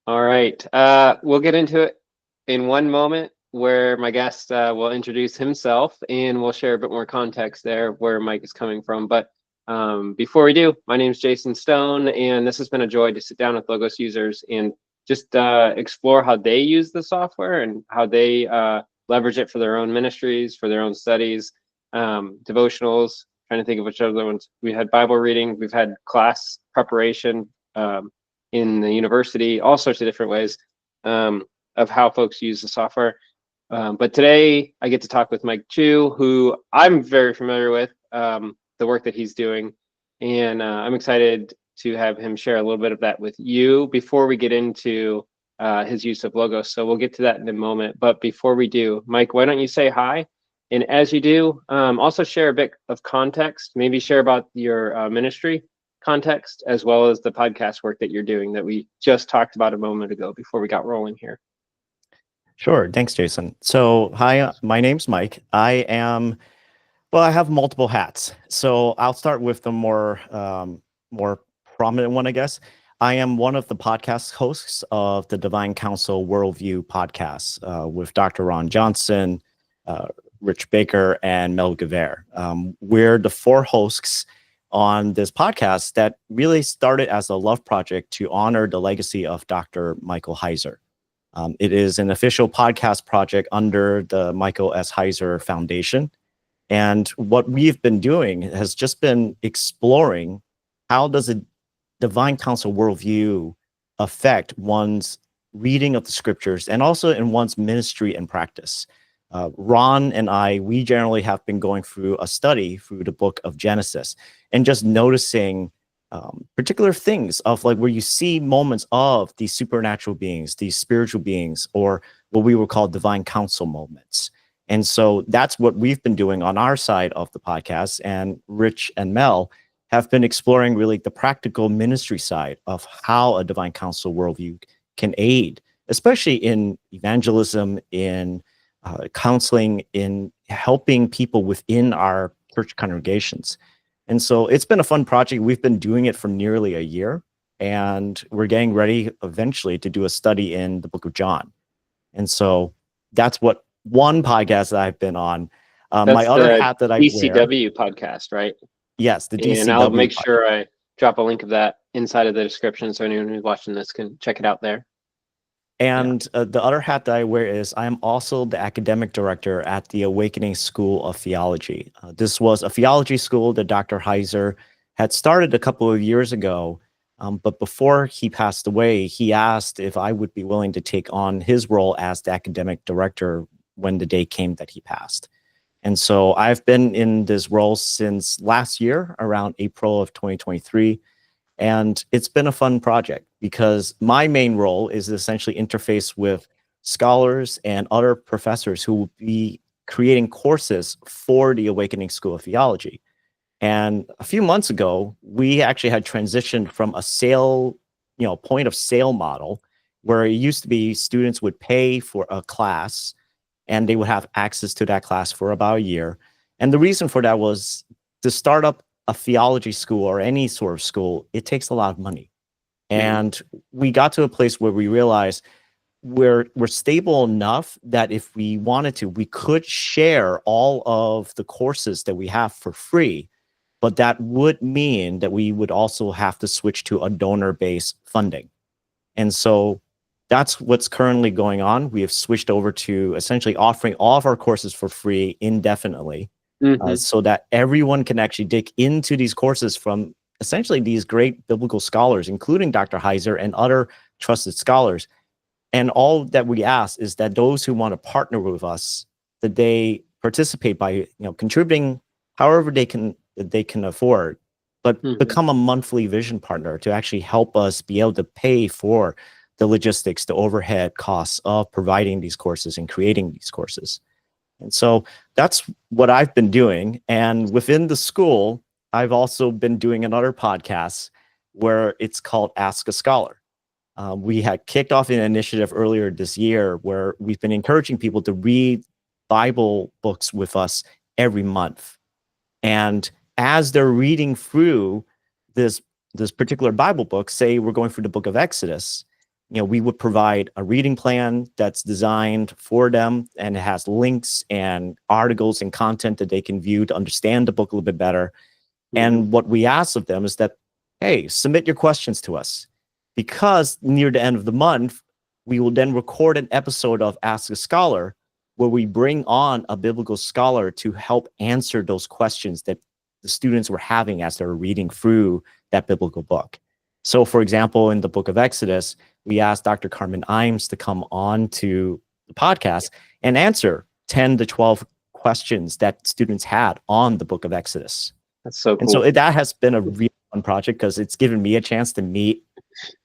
All right. We'll get into it in one moment where my guest will introduce himself and we'll share a bit more context there where Mike is coming from. But before we do, my name is Jason Stone, and this has been a joy to sit down with Logos users and just explore how they use the software and how they leverage it for their own ministries, for their own studies, devotionals. Trying to think of which other ones. We had Bible reading, we've had class preparation. In the university, all sorts of different ways of how folks use the software. But today I get to talk with Mike Chu, who I'm very familiar with, the work that he's doing. And I'm excited to have him share a little bit of that with you before we get into his use of Logos. So we'll get to that in a moment. But before we do, Mike, why don't you say hi? And as you do, also share a bit of context, maybe share about your ministry context, as well as the podcast work that you're doing that we just talked about a moment ago before we got rolling here. Sure. Thanks, Jason. So, hi, my name's Mike. I have multiple hats. So I'll start with the more prominent one, I guess. I am one of the podcast hosts of the Divine Counsel Worldview podcast with Dr. Ron Johnson, Rich Baker, and Mel Guevara. We're the four hosts on this podcast that really started as a love project to honor the legacy of Dr. Michael Heiser. It is an official podcast project under the Michael S. Heiser Foundation. And what we've been doing has just been exploring how does a divine counsel worldview affect one's reading of the scriptures and also in one's ministry and practice. Ron and we generally have been going through a study through the book of Genesis and just noticing particular things of like where you see moments of these supernatural beings, these spiritual beings, or what we would call divine counsel moments. And so that's what we've been doing on our side of the podcast. And Rich and Mel have been exploring really the practical ministry side of how a divine counsel worldview can aid, especially in evangelism, in counseling, in helping people within our church congregations. And so it's been a fun project. We've been doing it for nearly a year, and we're getting ready eventually to do a study in the book of John. And so that's what one podcast that I've been on. My other hat that I wear. DCW podcast, right? Yes, the DCW. And I'll make podcast. sure I drop a link of that inside of the description so anyone who's watching this can check it out there. And the other hat that I wear is I am also the academic director at the AWKNG School of Theology. This was a theology school that Dr. Heiser had started a couple of years ago. But before he passed away, he asked if I would be willing to take on his role as the academic director when the day came that he passed. And so I've been in this role since last year, around April of 2023. And it's been a fun project because my main role is essentially interface with scholars and other professors who will be creating courses for the AWKNG School of Theology. And a few months ago, we actually had transitioned from a point of sale model where it used to be students would pay for a class and they would have access to that class for about a year. And the reason for that was to start up a theology school or any sort of school, it takes a lot of money. And we got to a place where we realized we're stable enough that if we wanted to, we could share all of the courses that we have for free, but that would mean that we would also have to switch to a donor-based funding. And so that's what's currently going on. We have switched over to essentially offering all of our courses for free indefinitely. So that everyone can actually dig into these courses from essentially these great biblical scholars, including Dr. Heiser and other trusted scholars. And all that we ask is that those who want to partner with us, that they participate by contributing however they can afford, but become a monthly vision partner to actually help us be able to pay for the logistics, the overhead costs of providing these courses and creating these courses. And so that's what I've been doing. And within the school, I've also been doing another podcast where it's called Ask a Scholar. We had kicked off an initiative earlier this year where we've been encouraging people to read Bible books with us every month. And as they're reading through this particular Bible book, say we're going through the book of Exodus, we would provide a reading plan that's designed for them, and it has links and articles and content that they can view to understand the book a little bit better. And what we ask of them is that, hey, submit your questions to us, because near the end of the month, we will then record an episode of Ask a Scholar, where we bring on a biblical scholar to help answer those questions that the students were having as they're reading through that biblical book. So, for example, in the book of Exodus, we asked Dr. Carmen Imes to come on to the podcast and answer 10 to 12 questions that students had on the book of Exodus. That's so cool. And so that has been a really fun project, because it's given me a chance to meet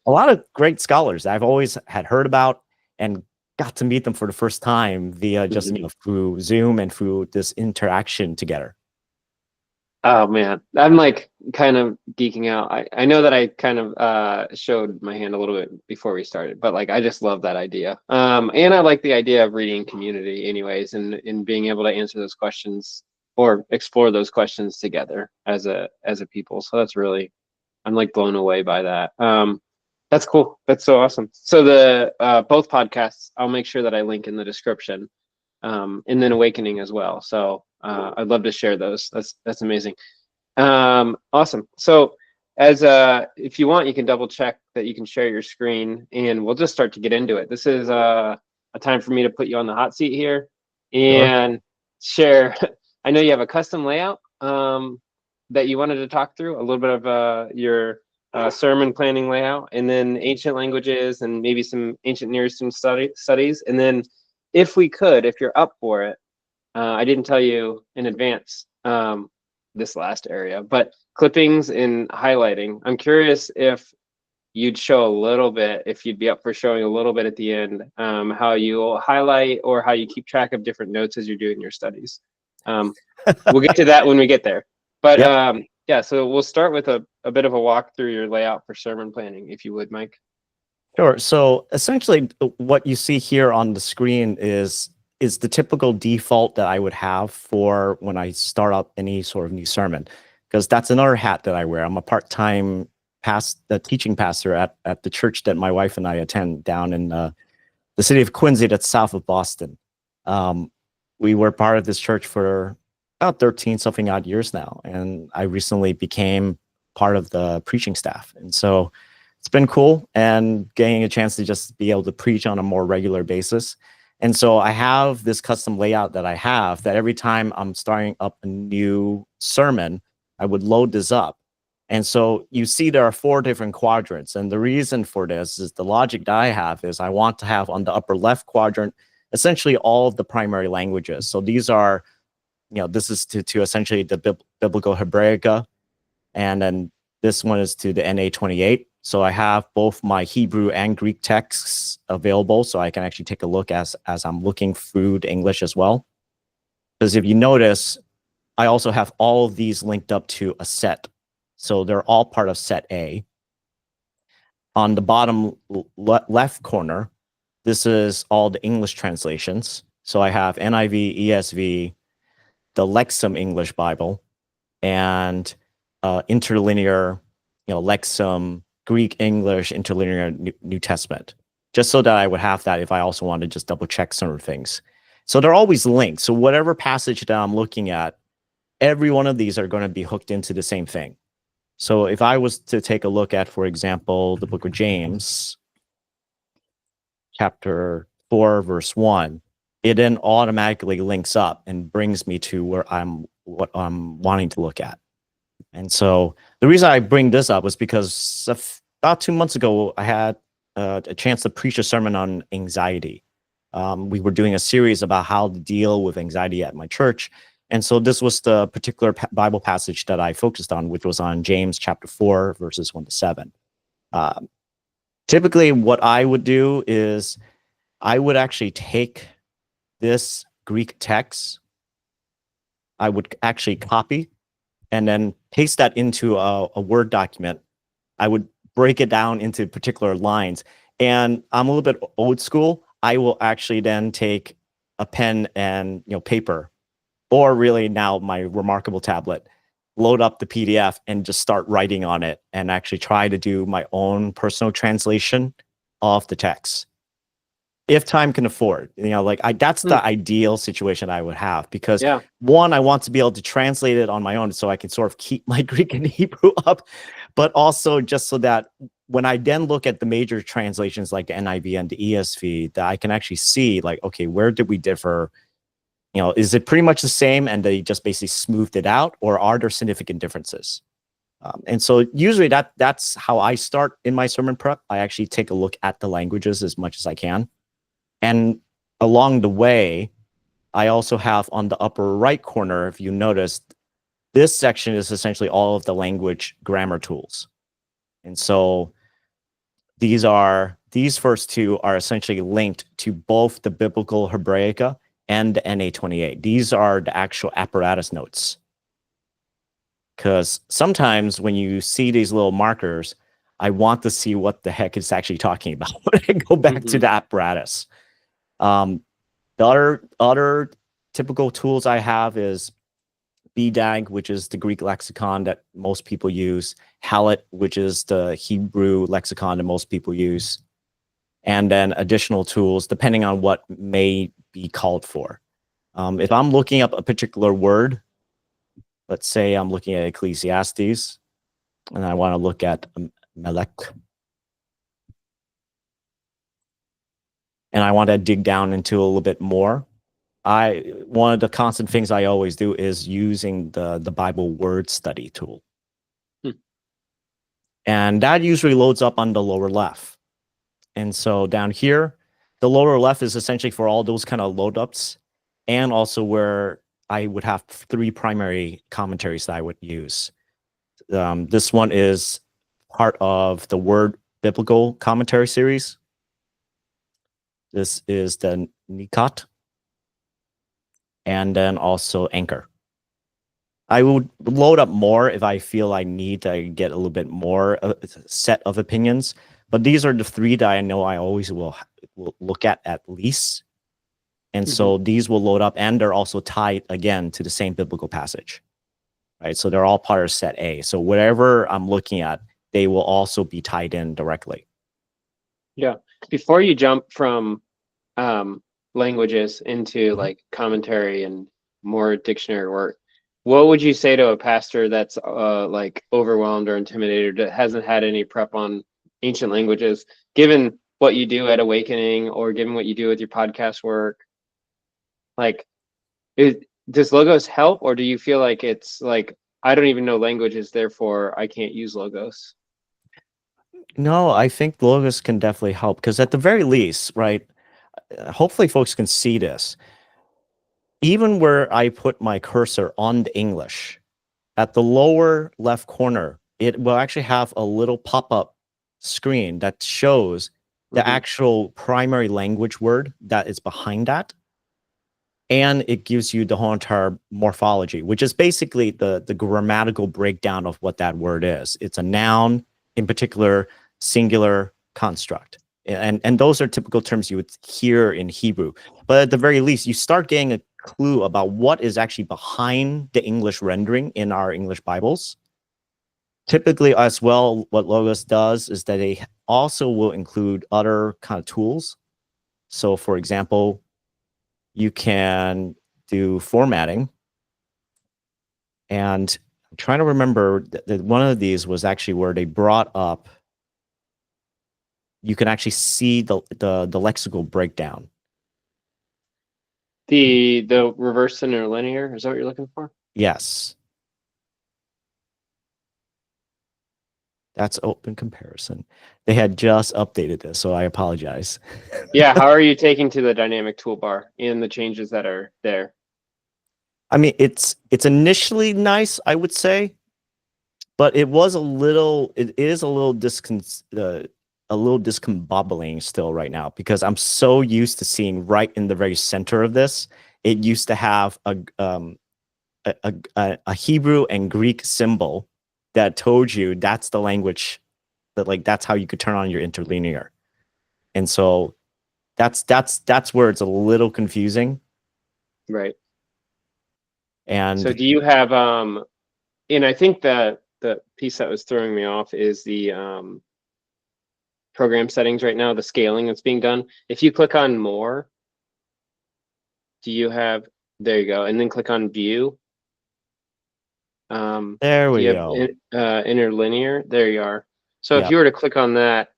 a lot of great scholars I've always had heard about, and got to meet them for the first time via just through Zoom and through this interaction together. Oh man, I'm like kind of geeking out. I know that I kind of showed my hand a little bit before we started, but like I just love that idea. And I like the idea of reading community anyways, and being able to answer those questions or explore those questions together as a people. So that's really, I'm like blown away by that. That's cool. That's so awesome. So the both podcasts, I'll make sure that I link in the description, and then Awakening as well. So I'd love to share those. That's amazing. Awesome. So as if you want, you can double check that you can share your screen, and we'll just start to get into it. This is a time for me to put you on the hot seat here and share. I know you have a custom layout that you wanted to talk through, a little bit of your sermon planning layout, and then ancient languages, and maybe some ancient Near Eastern studies. And then if we could, if you're up for it, I didn't tell you in advance this last area, but clippings and highlighting. I'm curious if you'd show a little bit, if you'd be up for showing a little bit at the end, how you highlight or how you keep track of different notes as you're doing your studies. We'll get to that when we get there. But yeah, so we'll start with a bit of a walk through your layout for sermon planning, if you would, Mike. Sure. So essentially what you see here on the screen is the typical default that I would have for when I start up any sort of new sermon, because that's another hat that I wear. I'm a part-time teaching pastor at the church that my wife and I attend down in the city of Quincy, that's south of Boston. We were part of this church for about 13 something odd years now, and I recently became part of the preaching staff. And so it's been cool, and getting a chance to just be able to preach on a more regular basis. And so I have this custom layout that I have, that every time I'm starting up a new sermon, I would load this up. And so you see there are 4 different quadrants. And the reason for this is the logic that I have is I want to have on the upper left quadrant essentially all of the primary languages. So these are, this is to essentially the Biblical Hebraica, and then this one is to the NA28. So I have both my Hebrew and Greek texts available, so I can actually take a look as I'm looking through the English as well. Because if you notice, I also have all of these linked up to a set. So they're all part of set A. On the bottom left corner, this is all the English translations. So I have NIV, ESV, the Lexham English Bible, and interlinear, Lexham, Greek, English, interlinear New Testament, just so that I would have that if I also want to just double check some things. So they're always linked. So whatever passage that I'm looking at, every one of these are going to be hooked into the same thing. So if I was to take a look at, for example, the book of James, chapter 4, verse 1, it then automatically links up and brings me to what I'm wanting to look at. And so the reason I bring this up was because about 2 months ago, I had a chance to preach a sermon on anxiety. We were doing a series about how to deal with anxiety at my church. And so this was the particular Bible passage that I focused on, which was on James chapter 4, verses 1 to 7. Typically, what I would do is I would actually take this Greek text, I would actually copy and then paste that into a Word document. I would break it down into particular lines. And I'm a little bit old school. I will actually then take a pen and paper, or really now my remarkable tablet, load up the PDF and just start writing on it, and actually try to do my own personal translation of the text, if time can afford. Like that's the ideal situation I would have, because one, I want to be able to translate it on my own so I can sort of keep my Greek and Hebrew up, but also just so that when I then look at the major translations like the NIV and the ESV, that I can actually see like, okay, where did we differ? Is it pretty much the same and they just basically smoothed it out, or are there significant differences? And so usually that's how I start in my sermon prep. I actually take a look at the languages as much as I can. And along the way, I also have on the upper right corner, if you noticed, this section is essentially all of the language grammar tools. And so these first two are essentially linked to both the Biblical Hebraica and the NA28. These are the actual apparatus notes. Because sometimes when you see these little markers, I want to see what the heck it's actually talking about when I go back to the apparatus. The other typical tools I have is BDAG, which is the Greek lexicon that most people use, Hallet, which is the Hebrew lexicon that most people use, and then additional tools depending on what may be called for. If I'm looking up a particular word, let's say I'm looking at Ecclesiastes, and I want to look at Melech, and I want to dig down into a little bit more. One of the constant things I always do is using the Bible word study tool. And that usually loads up on the lower left. And so down here, the lower left is essentially for all those kind of load ups, and also where I would have three primary commentaries that I would use. This one is part of the Word Biblical Commentary series. This is the Nikat, and then also Anchor. I would load up more if I feel I need to get a little bit more set of opinions, but these are the three that I know I always will look at least. And so these will load up, and they're also tied again to the same biblical passage, right? So they're all part of set A. So whatever I'm looking at, they will also be tied in directly. Yeah. Before you jump from languages into like commentary and more dictionary work, what would you say to a pastor that's like overwhelmed or intimidated, that hasn't had any prep on ancient languages, given what you do at Awakening or given what you do with your podcast work? Like, does Logos help, or do you feel like it's like, I don't even know languages, therefore I can't use Logos? No, I think Logos can definitely help, because at the very least, right, hopefully folks can see this. Even where I put my cursor on the English, at the lower left corner, it will actually have a little pop-up screen that shows the actual primary language word that is behind that. And it gives you the whole entire morphology, which is basically the grammatical breakdown of what that word is. It's a noun, in particular, singular construct. And those are typical terms you would hear in Hebrew. But at the very least, you start getting a clue about what is actually behind the English rendering in our English Bibles. Typically, as well, what Logos does is that they also will include other kind of tools. So, for example, you can do formatting. And I'm trying to remember that one of these was actually where they brought up, you can actually see the lexical breakdown. The reverse interlinear, is that what you're looking for? Yes. That's open comparison. They had just updated this, so I apologize. Yeah, how are you taking to the dynamic toolbar in the changes that are there? I mean, it's initially nice, I would say, but it is a little discombobulating still right now, because I'm so used to seeing right in the very center of this. It used to have a Hebrew and Greek symbol that told you that's the language, that like that's how you could turn on your interlinear. And so that's where it's a little confusing. Right. And so do you have and I think that the piece that was throwing me off is the program settings right now, the scaling that's being done. If you click on more, do you have, there you go, and then click on view. There Do we you go. have interlinear? There you are. So if Yep. you were to click on that,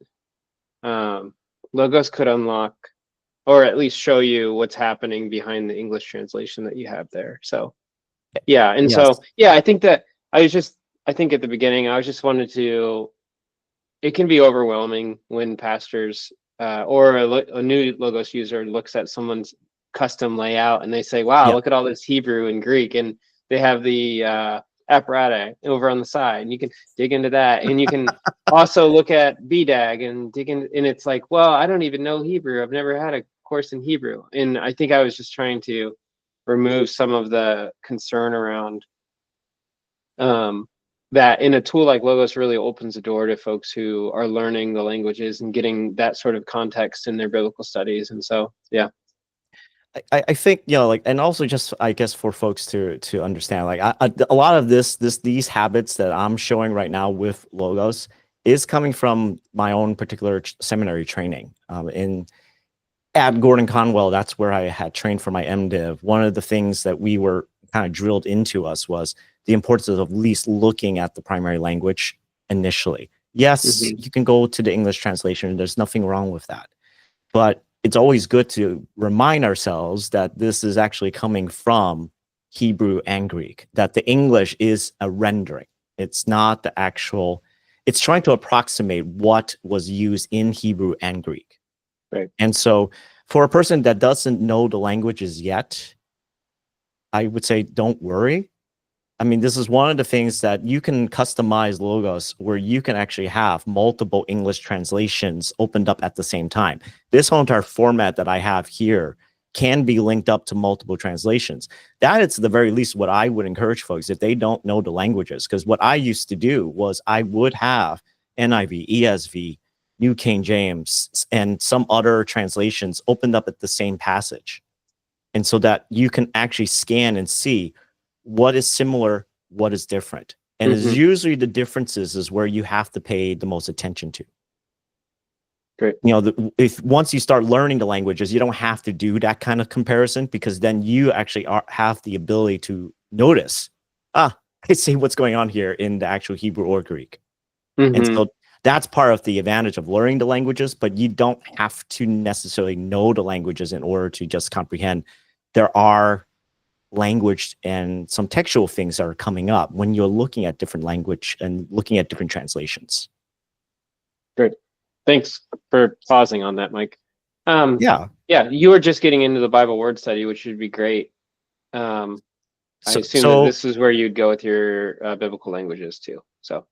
Logos could unlock, or at least show you what's happening behind the English translation that you have there. So yeah, and Yes. so yeah, I think that I think at the beginning I just wanted to. It can be overwhelming when pastors or a new Logos user looks at someone's custom layout and they say, "Wow, Yeah. look at all this Hebrew and Greek," and they have the apparatus over on the side, and you can dig into that, and you can also look at BDAG and dig in, and it's like, well, I don't even know Hebrew. I've never had a course in Hebrew, and I think I was just trying to remove some of the concern around that in a tool like Logos really opens the door to folks who are learning the languages and getting that sort of context in their biblical studies. And so, yeah. I think, you know, like, and also just, I guess, for folks to understand, like, a lot of these habits that I'm showing right now with Logos is coming from my own particular seminary training. At Gordon Conwell, that's where I had trained for my MDiv. One of the things that we were kind of drilled into us was the importance of at least looking at the primary language initially. Yes, you can go to the English translation. There's nothing wrong with that. But it's always good to remind ourselves that this is actually coming from Hebrew and Greek, that the English is a rendering. It's not the actual, it's trying to approximate what was used in Hebrew and Greek. Right. And so for a person that doesn't know the languages yet, I would say don't worry. I mean, this is one of the things that you can customize Logos where you can actually have multiple English translations opened up at the same time. This whole entire format that I have here can be linked up to multiple translations. That is the very least what I would encourage folks if they don't know the languages. Because what I used to do was I would have NIV, ESV, New King James, and some other translations opened up at the same passage. And so that you can actually scan and see what is similar, what is different. And it's usually the differences is where you have to pay the most attention to. Great. You know, if once you start learning the languages, you don't have to do that kind of comparison because then you actually have the ability to notice, I see what's going on here in the actual Hebrew or Greek. And so that's part of the advantage of learning the languages, but you don't have to necessarily know the languages in order to just comprehend. There are language and some textual things that are coming up when you're looking at different language and looking at different translations. Great. Thanks for pausing on that, Mike. Yeah, you were just getting into the Bible word study, which would be great. I assume that this is where you'd go with your biblical languages too. So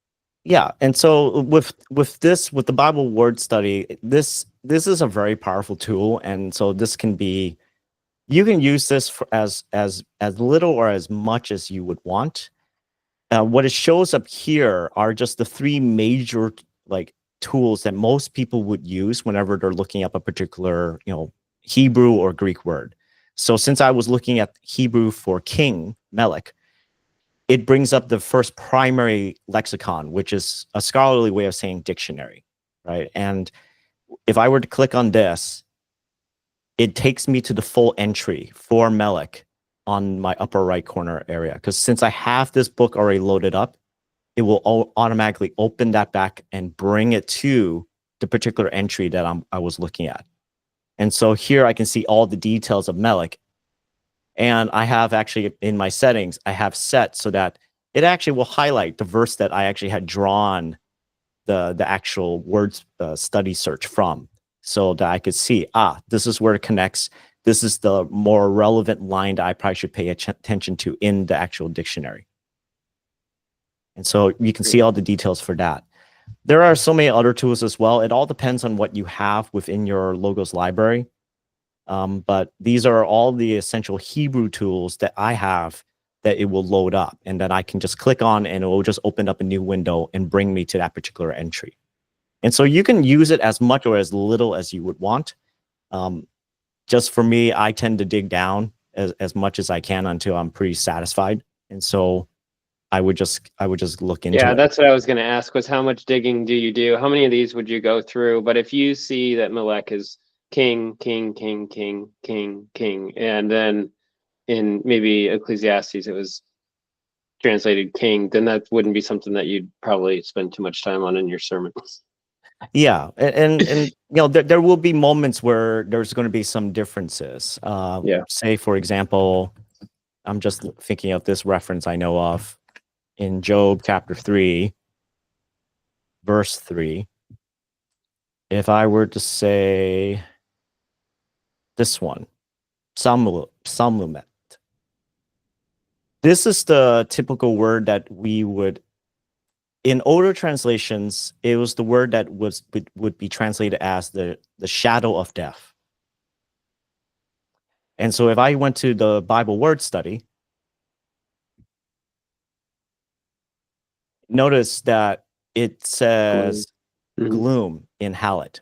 yeah, and so with the Bible word study, this is a very powerful tool, and so this can be, you can use this for as little or as much as you would want. What it shows up here are just the three major like tools that most people would use whenever they're looking up a particular, you know, Hebrew or Greek word. So since I was looking at Hebrew for king, Melech, it brings up the first primary lexicon, which is a scholarly way of saying dictionary, right? And if I were to click on this, it takes me to the full entry for Melech on my upper right corner area. Because since I have this book already loaded up, it will automatically open that back and bring it to the particular entry that I was looking at. And so here I can see all the details of Melech. And I have actually in my settings, I have set so that it actually will highlight the verse that I actually had drawn the actual words study search from, so that I could see, this is where it connects. This is the more relevant line that I probably should pay attention to in the actual dictionary. And so you can see all the details for that. There are so many other tools as well. It all depends on what you have within your Logos library. But these are all the essential Hebrew tools that I have that it will load up, and then I can just click on and it will just open up a new window and bring me to that particular entry. And so you can use it as much or as little as you would want. Just for me, I tend to dig down as much as I can until I'm pretty satisfied. And so I would just look into Yeah, it. that's what I was going to ask, was how much digging do you do? How many of these would you go through? But if you see that Melech is king, king, king, king, king, king, and then in maybe Ecclesiastes it was translated king, then that wouldn't be something that you'd probably spend too much time on in your sermons. Yeah, and there will be moments where there's going to be some differences. Yeah. Say, for example, I'm just thinking of this reference I know of in Job chapter 3, verse 3. If I were to say this one, Samlumet. This is the typical word that we would, in older translations, it was the word that would be translated as the shadow of death. And so if I went to the Bible word study, notice that it says gloom in Hallett.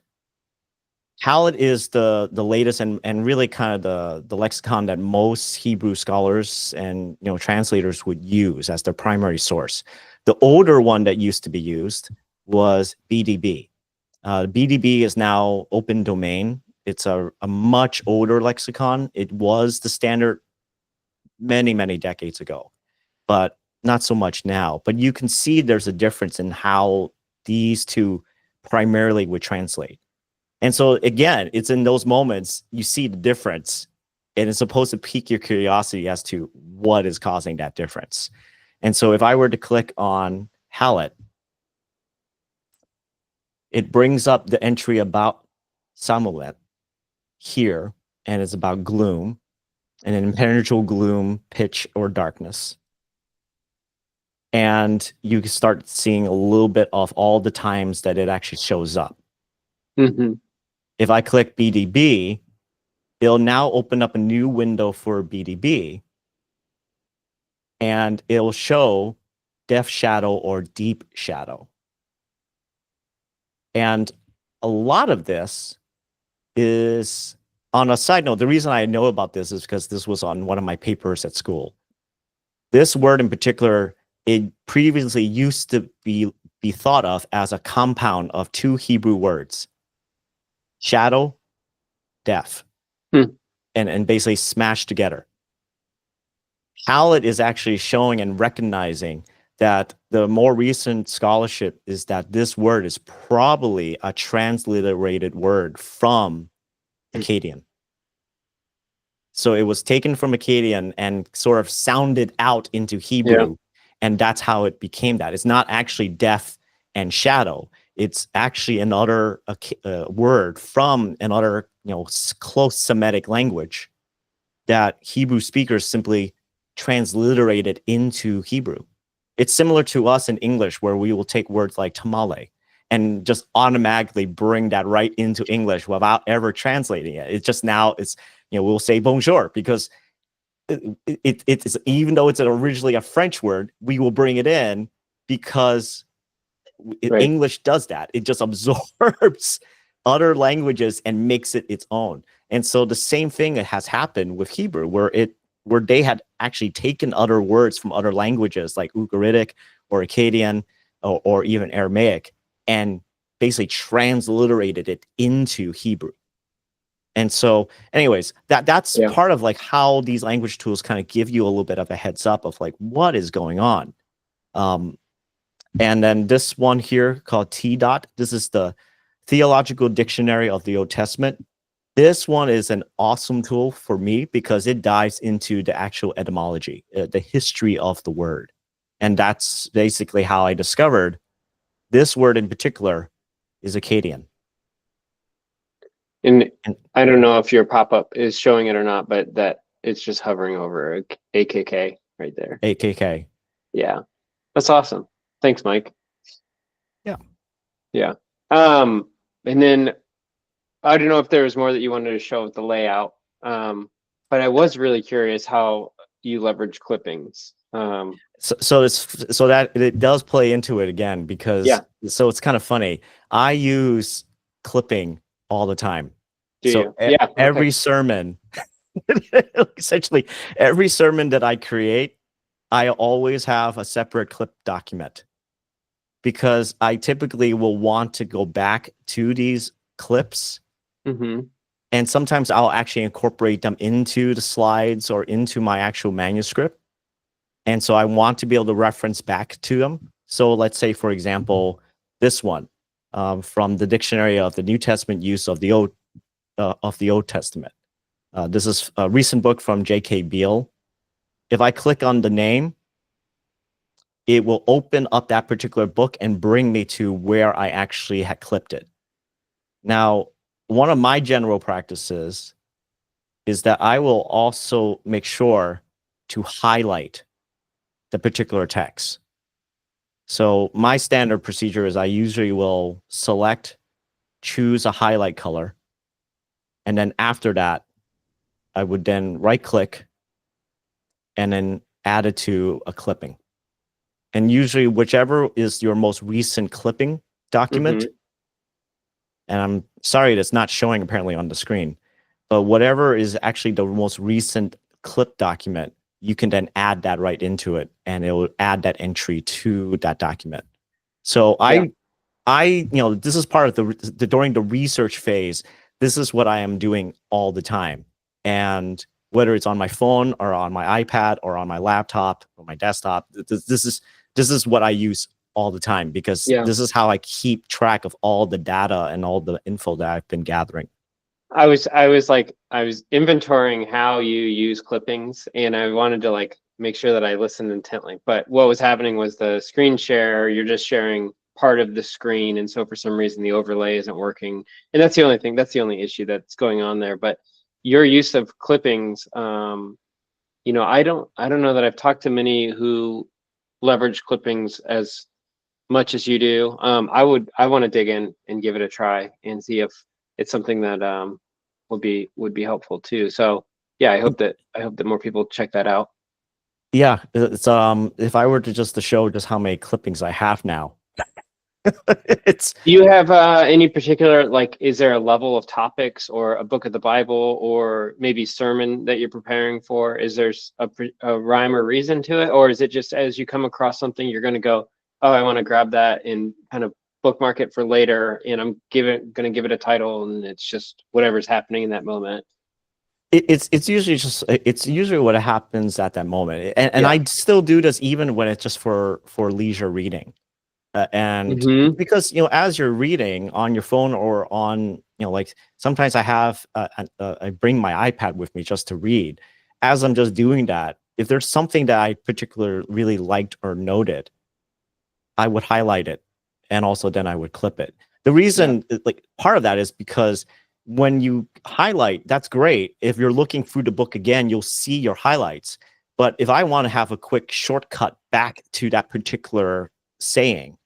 Hallett is the latest and really kind of the lexicon that most Hebrew scholars and translators would use as their primary source. The older one that used to be used was BDB. BDB is now open domain. It's a much older lexicon. It was the standard many decades ago, but not so much now. But you can see there's a difference in how these two primarily would translate. And so again, it's in those moments you see the difference, and it's supposed to pique your curiosity as to what is causing that difference. And so if I were to click on Hallett, it brings up the entry about Samulet here, and it's about gloom, and an impenetrable gloom, pitch, or darkness. And you can start seeing a little bit of all the times that it actually shows up. If I click BDB, it'll now open up a new window for BDB, and it'll show depth shadow or deep shadow. And a lot of this is, on a side note, the reason I know about this is because this was on one of my papers at school. This word in particular, it previously used to be thought of as a compound of two Hebrew words, shadow, depth, and basically smashed together. Hallett is actually showing and recognizing that the more recent scholarship is that this word is probably a transliterated word from Akkadian. So it was taken from Akkadian and sort of sounded out into Hebrew, and that's how it became that. It's not actually depth and shadow. It's actually another word from another close Semitic language that Hebrew speakers simply transliterated into Hebrew. It's similar to us in English, where we will take words like tamale and just automatically bring that right into English without ever translating it. It's just now we'll say bonjour because it's even though it's originally a French word, we will bring it in because English does that. It just absorbs other languages and makes it its own. And so the same thing has happened with Hebrew, where they had actually taken other words from other languages like Ugaritic or Akkadian or even Aramaic and basically transliterated it into Hebrew. And so anyways, that's part of like how these language tools kind of give you a little bit of a heads up of like what is going on. And then this one here called T-Dot, this is the Theological Dictionary of the Old Testament. This one is an awesome tool for me because it dives into the actual etymology, the history of the word. And that's basically how I discovered this word in particular is Akkadian. And I don't know if your pop-up is showing it or not, but that it's just hovering over AKK right there. AKK. Yeah, that's awesome. Thanks, Mike. Yeah. And then I don't know if there was more that you wanted to show with the layout, but I was really curious how you leverage clippings. So that it does play into it again because so it's kind of funny. I use clipping all the time. Every sermon, essentially every sermon that I create, I always have a separate clip document because I typically will want to go back to these clips. Mm-hmm. And sometimes I'll actually incorporate them into the slides or into my actual manuscript. And so I want to be able to reference back to them. So let's say, for example, this one from the Dictionary of the New Testament Use of the Old Testament. This is a recent book from J.K. Beale. If I click on the name, it will open up that particular book and bring me to where I actually had clipped it. Now, one of my general practices is that I will also make sure to highlight the particular text. So my standard procedure is I usually will select, choose a highlight color, and then after that, I would then right click and then add it to a clipping. And usually whichever is your most recent clipping document, Mm-hmm. and I'm sorry that's not showing apparently on the screen, but whatever is actually the most recent clip document, you can then add that right into it and it will add that entry to that document. So Yeah. this is part of the during the research phase, this is what I am doing all the time. And whether it's on my phone or on my iPad or on my laptop or my desktop, this is what I use all the time because Yeah. this is how I keep track of all the data and all the info that I've been gathering. I was inventorying how you use clippings, and I wanted to like make sure that I listened intently. But what was happening was the screen share, you're just sharing part of the screen, and so for some reason the overlay isn't working. And that's the only thing, that's the only issue that's going on there. But your use of clippings, I don't know that I've talked to many who leverage clippings as much as you do. I want to dig in and give it a try and see if it's something that would be helpful too. So yeah, I hope that more people check that out. Yeah, it's if I were to show just how many clippings I have now, it's Do you have any particular, like, is there a level of topics or a book of the Bible or maybe sermon that you're preparing for? Is there a rhyme or reason to it? Or is it just as you come across something, you're going to go, oh, I want to grab that and kind of bookmark it for later, and I'm going to give it a title, and it's just whatever's happening in that moment? it's usually what happens at that moment, and Yeah. I still do this even when it's just for leisure reading. And Mm-hmm. because as you're reading on your phone or on like sometimes I have I bring my iPad with me just to read. As I'm just doing that, if there's something that I particularly really liked or noted, I would highlight it, and also then I would clip it. The Yeah. reason, like part of that, is because when you highlight, that's great. If you're looking through the book again, you'll see your highlights. But if I want to have a quick shortcut back to that particular saying,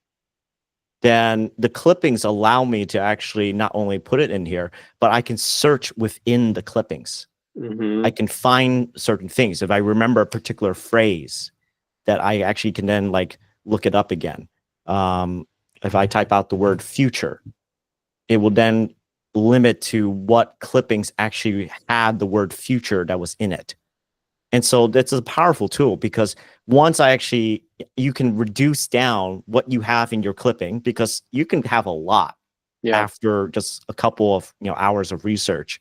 then the clippings allow me to actually not only put it in here, but I can search within the clippings. I Mm-hmm. can find certain things. If I remember a particular phrase, that I actually can then like look it up again. If I type out the word future, it will then limit to what clippings actually had the word future that was in it. And so that's a powerful tool because you can reduce down what you have in your clipping because you can have a lot Yeah. after just a couple of hours of research.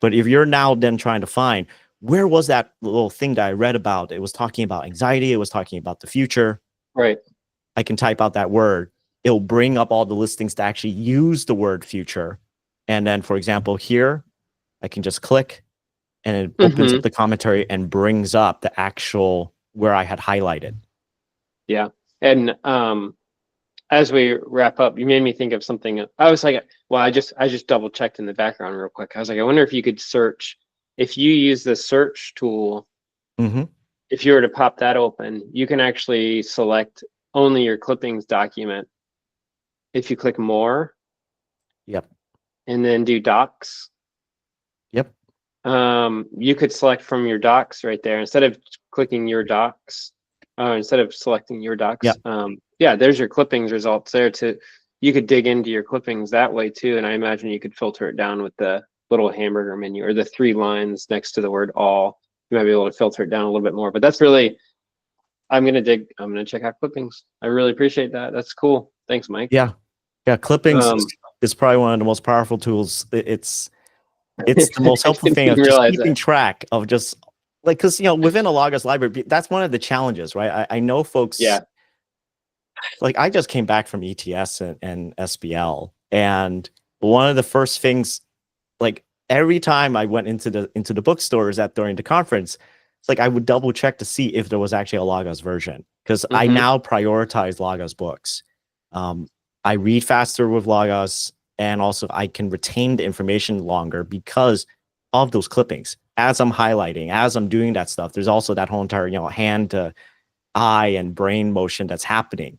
But if you're now then trying to find where was that little thing that I read about, it was talking about anxiety, it was talking about the future. Right. I can type out that word. It'll bring up all the listings to actually use the word future. And then, for example, here, I can just click and it opens Mm-hmm. up the commentary and brings up the actual where I had highlighted. Yeah. And as we wrap up, you made me think of something. I was like, well, I just double checked in the background real quick. I was like, I wonder if you could search, if you use the search tool, Mm-hmm. if you were to pop that open, you can actually select only your clippings document. If you click more Yep. and then do docs, Yep. you could select from your docs right there instead of clicking your docs, instead of selecting your docs. Yep. Yeah, there's your clippings results there to, you could dig into your clippings that way too. And I imagine you could filter it down with the little hamburger menu or the 3 lines next to the word all. You might be able to filter it down a little bit more, but that's really, I'm gonna check out clippings. I really appreciate that. That's cool. Thanks, Mike. Yeah. Clippings Um, is probably one of the most powerful tools. It's the most I helpful didn't thing even of just realize keeping that. track of just like, because within a Logos library, that's one of the challenges, right? I know folks, Yeah. like I just came back from ETS and SBL, and one of the first things, like every time I went into the bookstores during the conference, it's like I would double check to see if there was actually a Logos version, because I Mm-hmm. now prioritize Logos books. I read faster with Logos, and also I can retain the information longer because of those clippings. As I'm highlighting, as I'm doing that stuff, there's also that whole entire hand to eye and brain motion that's happening,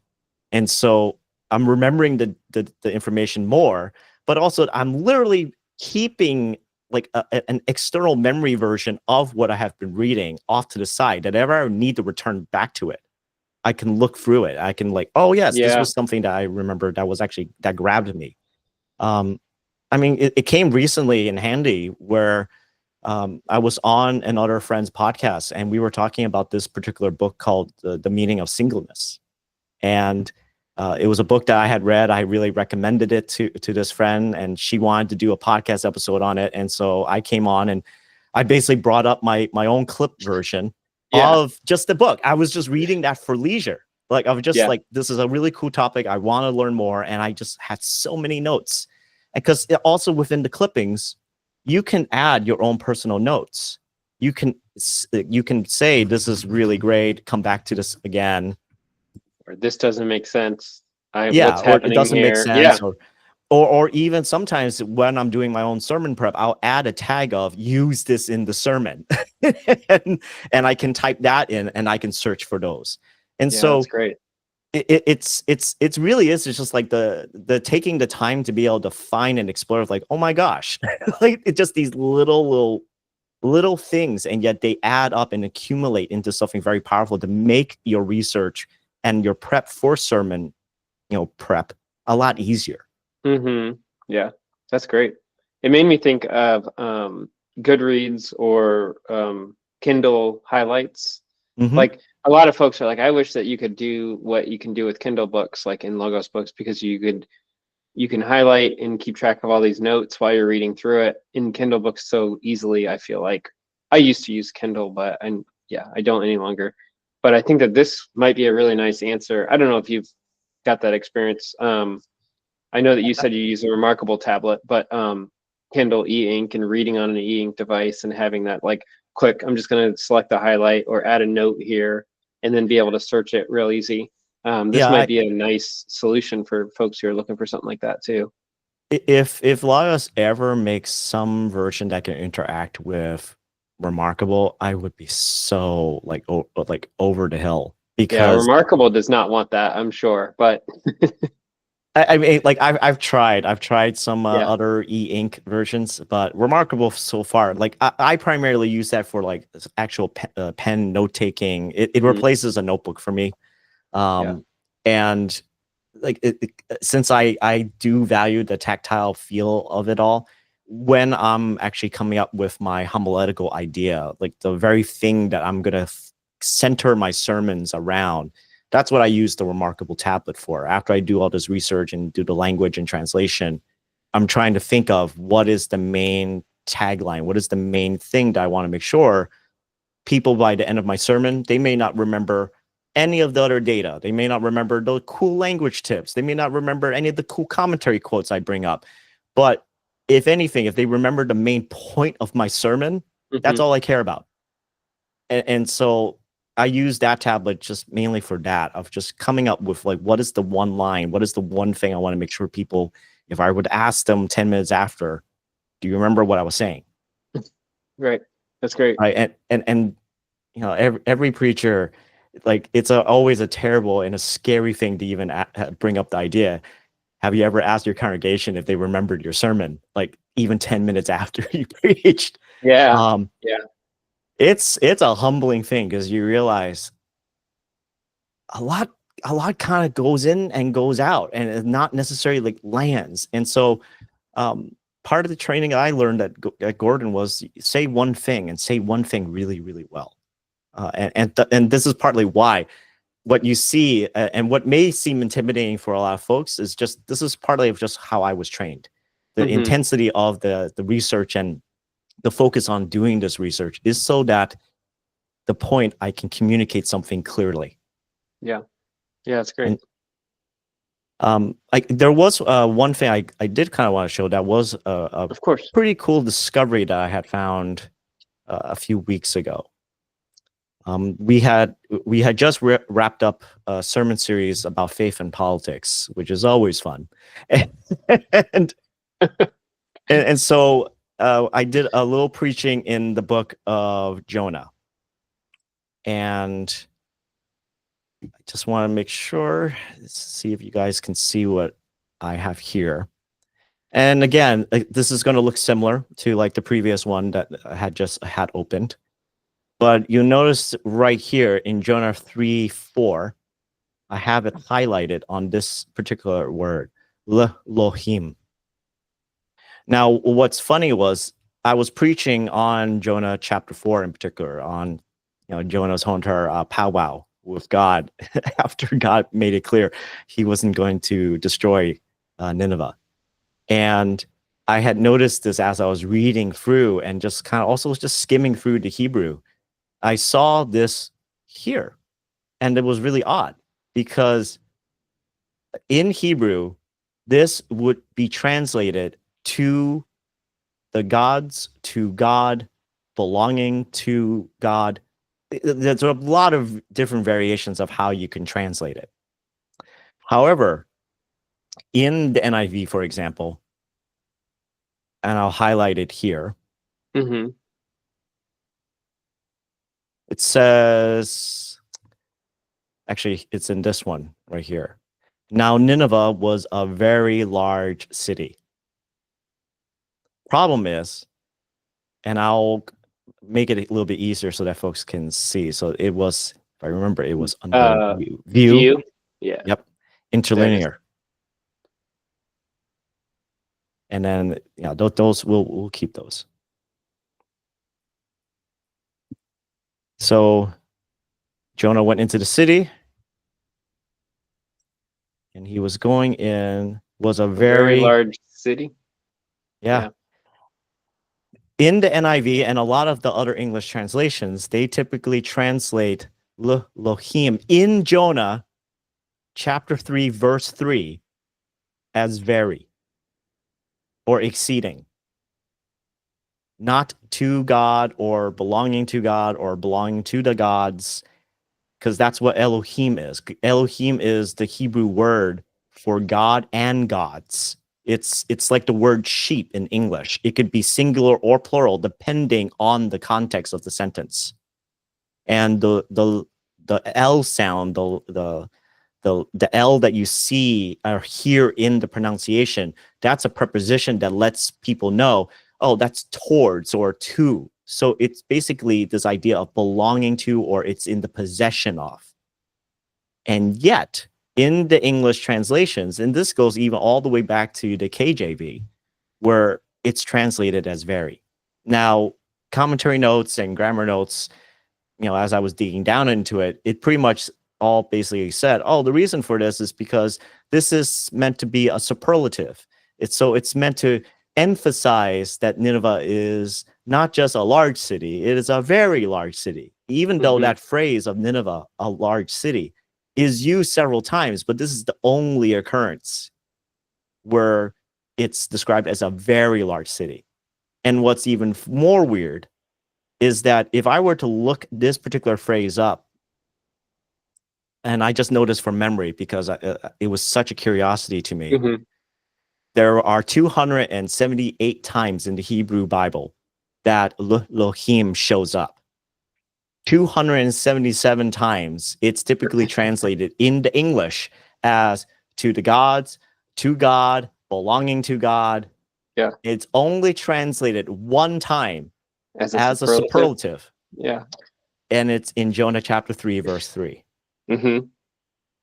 and so I'm remembering the information more, but also I'm literally keeping like an external memory version of what I have been reading off to the side, that if I need to return back to it, I can look through it. I can like, oh yes, this Yeah. was something that I remember that grabbed me. I mean, it came recently in handy where I was on another friend's podcast and we were talking about this particular book called The Meaning of Singleness. And it was a book that I had read. I really recommended it to this friend, and she wanted to do a podcast episode on it. And so I came on and I basically brought up my own clip version Yeah. of just the book. I was just reading that for leisure. Like I was just Yeah. like, this is a really cool topic. I want to learn more. And I just had so many notes. And because also within the clippings, you can add your own personal notes. You can say, this is really great. Come back to this again. Or this doesn't make sense. Yeah, What's or it happening doesn't make here? Yeah. sense, or even sometimes when I'm doing my own sermon prep, I'll add a tag of use this in the sermon, and I can type that in, and I can search for those. And Yeah, that's so great. it's really is. It's just like the taking the time to be able to find and explore. Like, oh my gosh, like it's just these little things, and yet they add up and accumulate into something very powerful to make your research and your prep for sermon prep a lot easier. Mm-hmm. Yeah, that's great. It made me think of Goodreads or Kindle highlights. Mm-hmm. Like a lot of folks are like, I wish that you could do what you can do with Kindle books, like in Logos books, because you can highlight and keep track of all these notes while you're reading through it in Kindle books so easily. I feel like I used to use Kindle, but I don't any longer. But I think that this might be a really nice answer. I don't know if you've got that experience. I know that you said you use a Remarkable tablet, but Kindle e-ink and reading on an e-ink device and having that like click, I'm just going to select a highlight or add a note here and then be able to search it real easy. This Yeah, might be a nice solution for folks who are looking for something like that too. if Logos ever makes some version that can interact with Remarkable, I would be so like over the hill, Yeah, because Remarkable does not want that, I'm sure, but I mean, like I've tried some yeah. other e-ink versions, but Remarkable so far, like I primarily use that for like actual pen note taking. It Mhm. replaces a notebook for me. Yeah. And like since I do value the tactile feel of it all, when I'm actually coming up with my homiletical idea, like the very thing that I'm gonna center my sermons around, that's what I use the Remarkable tablet for. After I do all this research and do the language and translation, I'm trying to think of what is the main tagline, what is the main thing that I want to make sure people by the end of my sermon, they may not remember any of the other data. They may not remember the cool language tips. They may not remember any of the cool commentary quotes I bring up. But if anything, if they remember the main point of my sermon, that's Mhm. all I care about. And so I use that tablet just mainly for that, of just coming up with like, what is the one line? What is the one thing I want to make sure people, if I would ask them 10 minutes after, do you remember what I was saying? Right. That's great. Right. And every preacher, like it's always a terrible and a scary thing to even bring up the idea. Have you ever asked your congregation if they remembered your sermon, like even 10 minutes after you preached? Yeah. Um, Yeah. it's a humbling thing, because you realize a lot kind of goes in and goes out, and it's not necessarily like lands. And so part of the training I learned at Gordon was say one thing, and say one thing really, really well. And this is partly why what you see and what may seem intimidating for a lot of folks is just this is partly of just how I was trained. The intensity of the research and the focus on doing this research is so that the point I can communicate something clearly. Yeah, that's great. And, there was one thing I did kind of want to show that was Of course. pretty cool discovery that I had found a few weeks ago. We had just wrapped up a sermon series about faith and politics, which is always fun, and so I did a little preaching in the book of Jonah, and I just want to make sure, see if you guys can see what I have here. And again, this is going to look similar to like the previous one that I had opened. But you notice right here in Jonah 3:4, I have it highlighted on this particular word, Lohim. Now, what's funny was I was preaching on Jonah chapter 4 in particular, on Jonah's whole entire powwow with God after God made it clear he wasn't going to destroy Nineveh. And I had noticed this as I was reading through and just kind of also just skimming through the Hebrew. I saw this here, and it was really odd because in Hebrew, this would be translated to the gods, to God, belonging to God. There's a lot of different variations of how you can translate it. However, in the NIV, for example, and I'll highlight it here, it says, actually, it's in this one right here. Now, Nineveh was a very large city. Problem is, and I'll make it a little bit easier so that folks can see. So it was, if I remember, it was under view. Yeah. Yep. Interlinear. And then, those we'll keep those. So Jonah went into the city, and he was going in, was a very large city. Yeah. In the NIV and a lot of the other English translations, they typically translate Lohim in Jonah chapter 3, verse 3 as very or exceeding. Not to God or belonging to God or belonging to the gods, because that's what Elohim is. Elohim is the Hebrew word for God and gods. It's like the word sheep in English. It could be singular or plural depending on the context of the sentence. And the L sound, the L that you see or hear in the pronunciation, that's a preposition that lets people know, oh, that's towards or to. So it's basically this idea of belonging to, or it's in the possession of. And yet, in the English translations, and this goes even all the way back to the KJV, where it's translated as very. Now, commentary notes and grammar notes, as I was digging down into it, it pretty much all basically said, oh, the reason for this is because this is meant to be a superlative. It's meant to emphasize that Nineveh is not just a large city, it is a very large city. Even though that phrase of Nineveh, a large city, is used several times, but this is the only occurrence where it's described as a very large city. And what's even more weird is that if I were to look this particular phrase up, and I just noticed from memory because it was such a curiosity to me, there are 278 times in the Hebrew Bible that Lohim shows up. 277 times it's typically translated into English as to the gods, to God, belonging to God. Yeah. It's only translated one time as a superlative. Yeah. And it's in Jonah chapter 3, verse 3.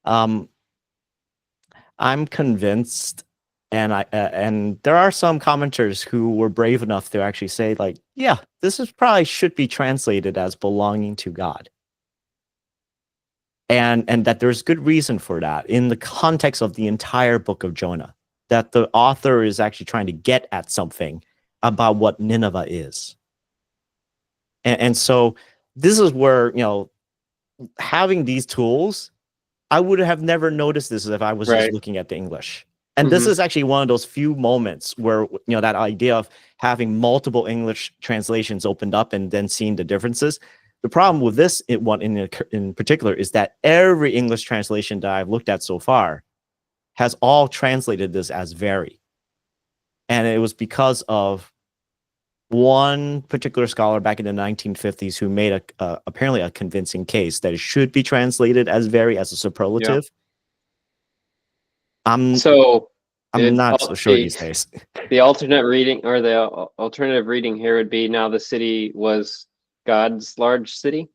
I'm convinced, and there are some commenters who were brave enough to actually say, like, yeah, this is probably should be translated as belonging to God. and that there's good reason for that in the context of the entire book of Jonah, that the author is actually trying to get at something about what Nineveh is. And so this is where, having these tools, I would have never noticed this if I was just looking at the English. And this is actually one of those few moments where, that idea of having multiple English translations opened up and then seeing the differences. The problem with this one in particular is that every English translation that I've looked at so far has all translated this as very. And it was because of one particular scholar back in the 1950s who made apparently a convincing case that it should be translated as very, as a superlative. I'm not so sure these days. The alternate reading, or the alternative reading here, would be, now the city was God's large city.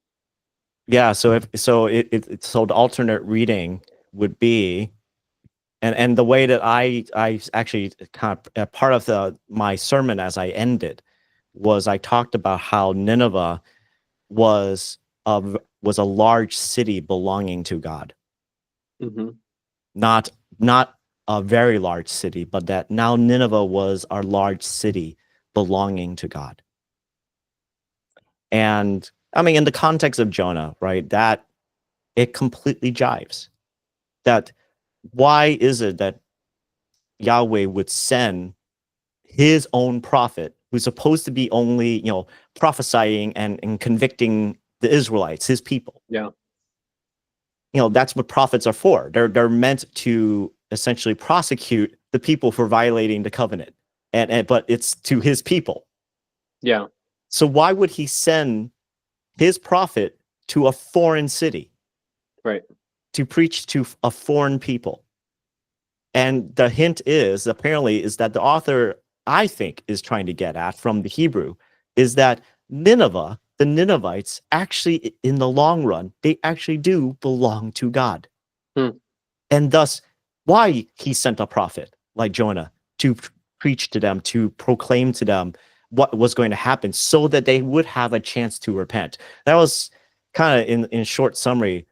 Yeah, so the alternate reading would be, and the way that I actually kind of part of my sermon as I ended was I talked about how Nineveh was a large city belonging to God. Not a very large city, but that now Nineveh was a large city belonging to God. And I mean, in the context of Jonah, right, that it completely jives. That why is it that Yahweh would send his own prophet, who's supposed to be only, prophesying and convicting the Israelites, his people? Yeah. That's what prophets are for. They're meant to essentially prosecute the people for violating the covenant, but it's to his people. Yeah. So why would he send his prophet to a foreign city, right, to preach to a foreign people? And the hint is apparently is that the author, I think, is trying to get at from the Hebrew is that Nineveh, the Ninevites, actually, in the long run, they actually do belong to God. And thus, why he sent a prophet like Jonah to preach to them, to proclaim to them what was going to happen so that they would have a chance to repent. That was kind of in short summary.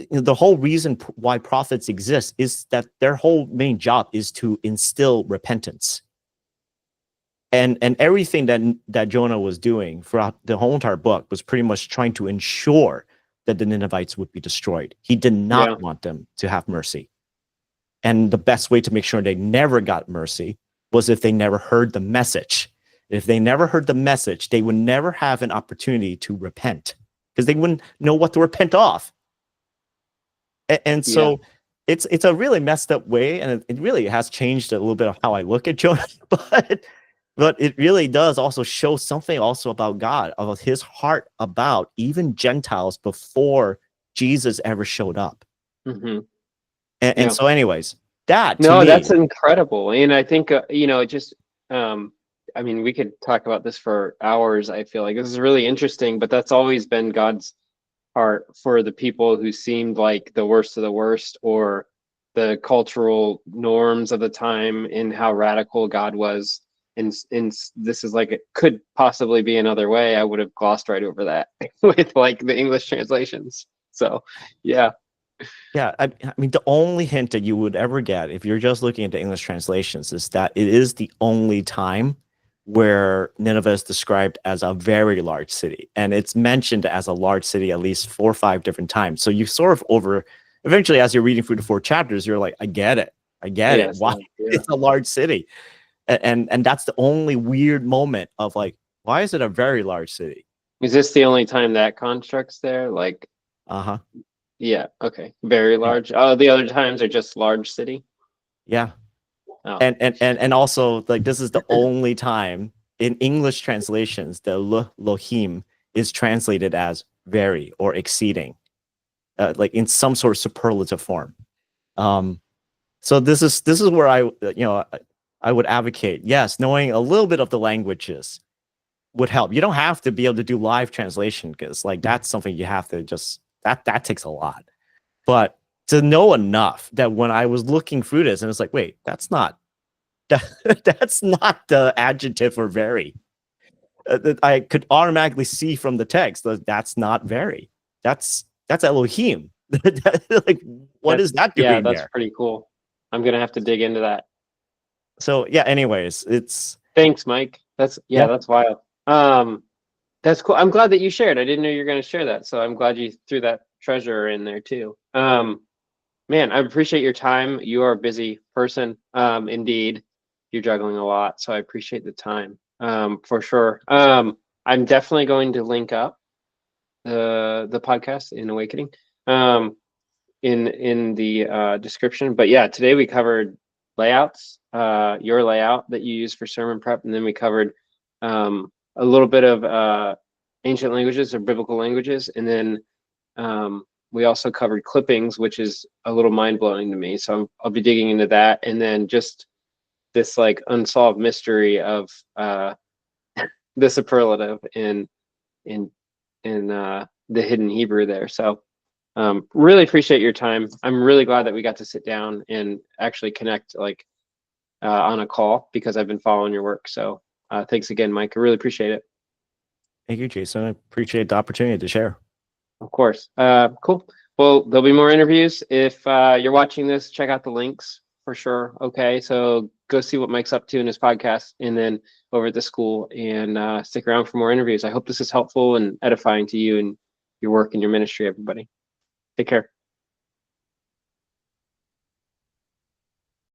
The whole reason why prophets exist is that their whole main job is to instill repentance. And everything that Jonah was doing throughout the whole entire book was pretty much trying to ensure that the Ninevites would be destroyed. He did not want them to have mercy. And the best way to make sure they never got mercy was if they never heard the message. If they never heard the message, they would never have an opportunity to repent because they wouldn't know what to repent of. And so it's a really messed up way, and it really has changed a little bit of how I look at Jonah, but it really does also show something also about God, about his heart about even Gentiles before Jesus ever showed up. And so anyways, that's incredible. And I think, just, I mean, we could talk about this for hours. I feel like this is really interesting, but that's always been God's heart for the people who seemed like the worst of the worst, or the cultural norms of the time, in how radical God was. And this is like, it could possibly be another way. I would have glossed right over that with like the English translations. So, yeah. Yeah, I mean, the only hint that you would ever get if you're just looking at the English translations is that it is the only time where Nineveh is described as a very large city. And it's mentioned as a large city at least 4 or 5 different times. So you sort of eventually, as you're reading through the 4 chapters, you're like, I get it. Why it's a large city? And that's the only weird moment of like, why is it a very large city? Is this the only time that construct's there? Like, yeah, okay. Very large. Oh, the other times are just large city? Yeah. Oh. And also, like, this is the only time in English translations the Lohim is translated as very or exceeding, like in some sort of superlative form. So this is where I would advocate, yes, knowing a little bit of the languages would help. You don't have to be able to do live translation because like that's something you have to just that takes a lot. But to know enough that when I was looking through this and it's like, wait, that's not the adjective for very. I could automatically see from the text that that's not very. That's Elohim. Like, what is that Yeah, doing that's there? pretty cool. I'm gonna have to dig into that. So yeah, anyways, it's Thanks, Mike. yeah. That's wild. That's cool. I'm glad that you shared. I didn't know you were going to share that, so I'm glad you threw that treasure in there too. Man, I appreciate your time. You are a busy person. Indeed, you're juggling a lot, so I appreciate the time. For sure. I'm definitely going to link up the podcast in Awakening, in the description. But yeah, today we covered layouts, your layout that you use for sermon prep, and then we covered a little bit of ancient languages or biblical languages, and then we also covered clippings, which is a little mind-blowing to me. So I'll be digging into that, and then just this like unsolved mystery of the superlative in the hidden Hebrew there. So really appreciate your time. I'm really glad that we got to sit down and actually connect like on a call, because I've been following your work. So thanks again, Mike. I really appreciate it. Thank you, Jason. I appreciate the opportunity to share. Of course. Cool. Well, there'll be more interviews. If you're watching this, check out the links for sure. Okay. So go see what Mike's up to in his podcast, and then over at the school, and stick around for more interviews. I hope this is helpful and edifying to you and your work and your ministry, everybody. Take care.